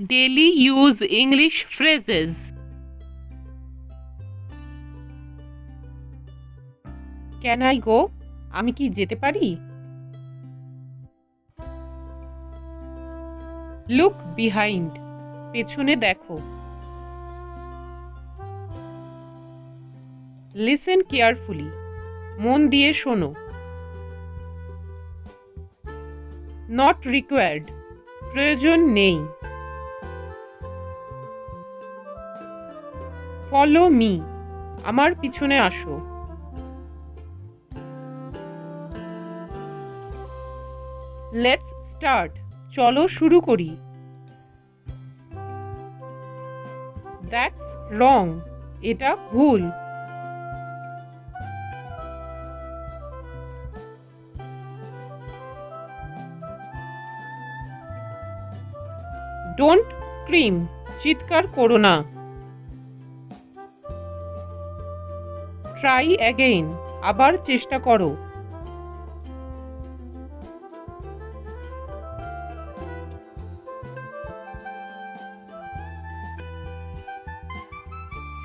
Daily use English phrases. Can I go? আমি কি যেতে পারি? Look behind. পেছনে দেখো। Listen carefully. মন দিয়ে শোনো। Not required. প্রয়োজন নেই। Follow me. আমার পিছনে আসো। Let's start. চলো শুরু করি। That's wrong. এটা ভুল। Don't scream. চিৎকার করো না। Try again. আবার চেষ্টা করো।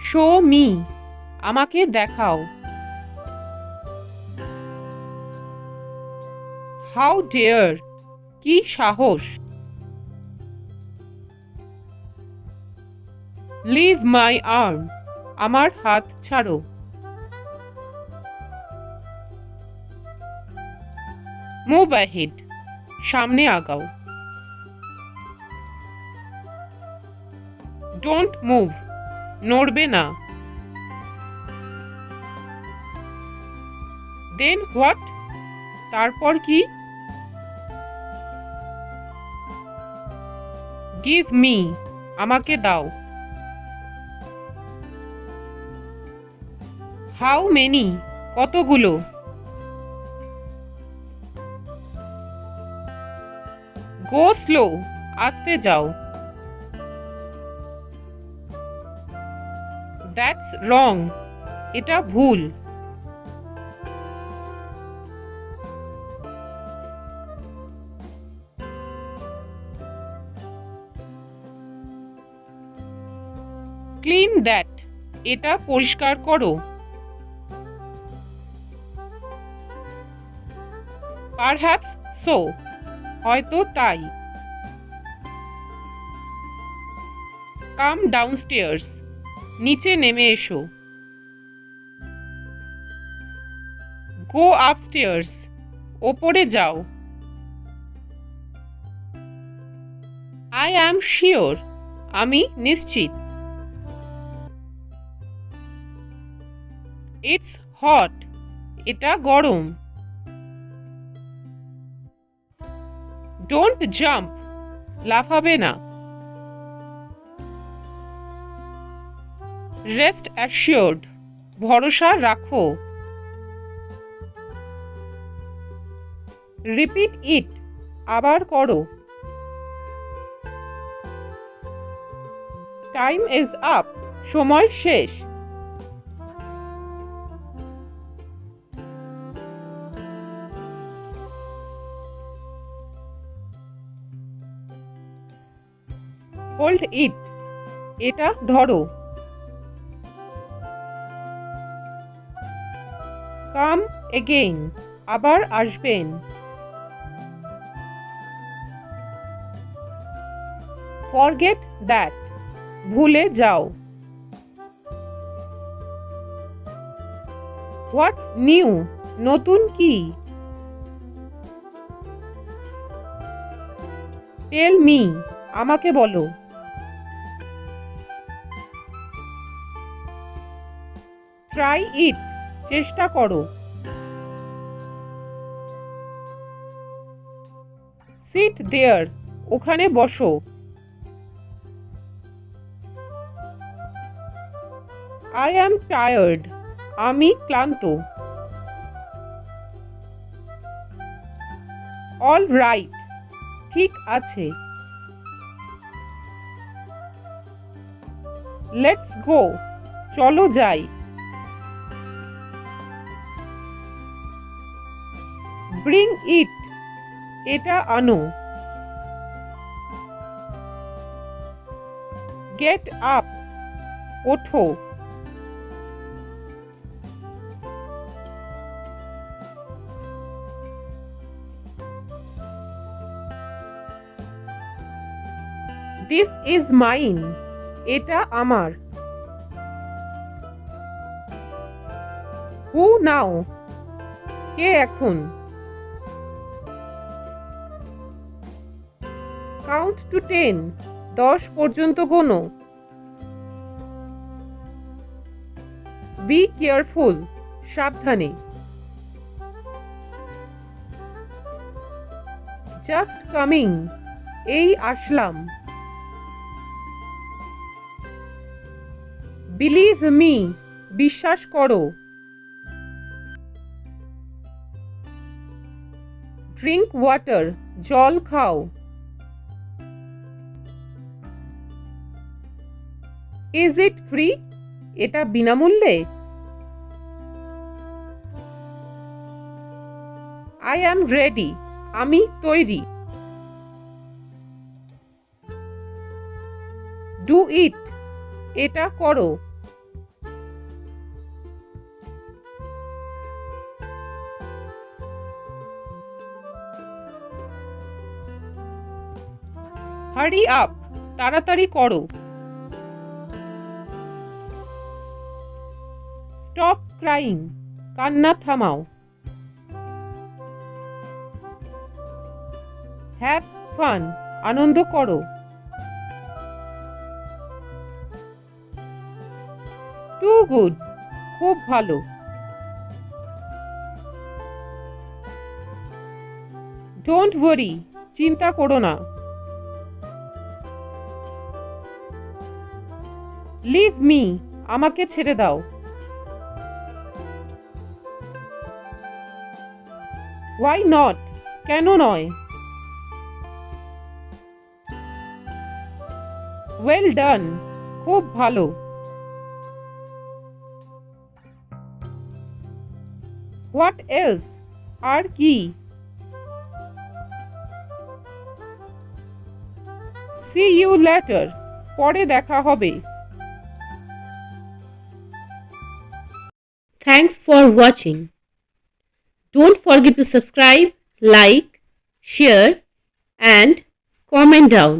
Show me. আমাকে দেখাও। How dare. কি সাহস। Leave my arm. আমার হাত ছাড়ো। Move ahead. সামনে আগাও। Don't move. নড়বে না। Then what? তারপর কি? Give me. আমাকে দাও। How many? কতগুলো? Go slow. আস্তে যাও। That's wrong. এটা ভুল। Clean that. এটা পরিষ্কার করো। Perhaps so. হয়তো তাই। Come downstairs. নিচে নেমে এসো। Go upstairs. ওপরে যাও। I am sure. আমি নিশ্চিত। It's hot. এটা গরম। Don't jump. লাফাবে না। Rest assured. ভরসা রাখো। Repeat it. আবার করো। Time is up. সময় শেষ। Hold it. এটা ধরো। Come again. আবার আসবেন। Forget that. ভুলে যাও। What's new? নতুন কি? Tell me. আমাকে বলো। Try it. চেষ্টা করো। Sit there. ওখানে বসো। I am tired. আমি ক্লান্ত। All right. ঠিক আছে। Let's go. চলো যাই। Bring it. এটা আনো। গেট আপ, ওঠো। দিস ইজ মাইন, এটা আমার। হু নাও, কে এখন। কাউন্ট টু 10, 10 পর্যন্ত গোনো। বি কেয়ারফুল, সাবধানে। জাস্ট কামিং, এই আসলাম। বিলিভ মি, বিশ্বাস করো। ড্রিঙ্ক ওয়াটার, জল খাও। ইজ ইট ফ্রি, এটা বিনামূল্যে। আই অ্যাম রেডি, আমি তৈরি। ডু ইট, এটা করো। হারি আপ, তাড়াতাড়ি করো। স্টপ ক্রাইং, কান্না থামাও। হ্যাভ ফান, আনন্দ করো। টু গুড, খুব ভালো। ডোন্ট ওয়ারি, চিন্তা করো না। লিভ মি, আমাকে ছেড়ে দাও। ওয়াই নট, কেন নয়। ওয়েল ডান, খুব ভালো। হোয়াট এলস, আর কি। সি ইউ লেটার, পরে দেখা হবে। Thanks for watching. Don't forget to subscribe, like, share and comment down.